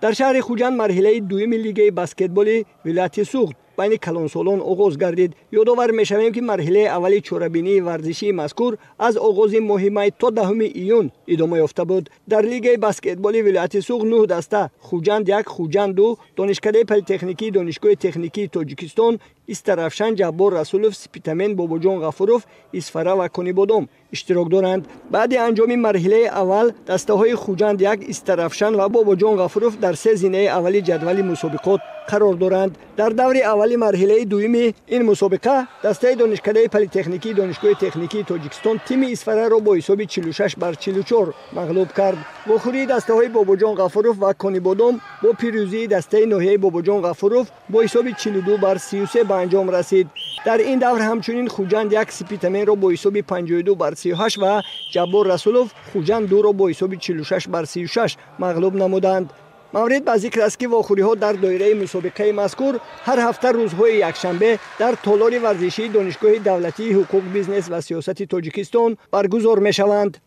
در شهر خوجند مرحله دوم لیگ بسکتبال ولایت سوخت بین کلانسالان آغاز گردید. یادآور می‌شویم که مرحله اولی چورابینی ورزشی مذکور از آغاز ماه می تا 10 ایون ادامه یافته بود. در لیگ بسکتبال ولایت سوخت 9 دسته خوجند 1 خوجند 2 دانشکده پلی‌تکنیکی دانشگاه تکنیکی تاجیکستان استرافشان جبار رسولوف سپیتامن باباجان غفوروف اسفره و کنیبادام اشتراک دارند. بعد انجام مرحله اول دسته‌های خوجند 1 استرافشان و باباجان غفوروف در سه زینه اولی جدول مسابقات قرار دارند. در دور اولی مرحله دوم این مسابقه دسته دانشکده پلی‌تکنیکی دانشگاه تکنیکی تاجیکستان تیم اسفره را با حساب 46-44 مغلوب کرد. واخوری دسته‌های باباجان غفوروف و کنیبادام با پیروزی دسته ناحیه باباجان غفوروف با حساب 42-33 به انجام رسید. در این دور همچنین خوجند 1 سپیتامن را با حساب 52-38 و جبار رسولوف خوجند 2 را با حساب 46-36 مغلوب نمودند. مورد به ذکر است که واخوری‌ها در دایره مسابقه مذکور هر هفته روزهای یکشنبه در تالار ورزشی دانشگاه دولتی حقوق بیزنس و سیاست تاجیکستان برگزار می‌شوند.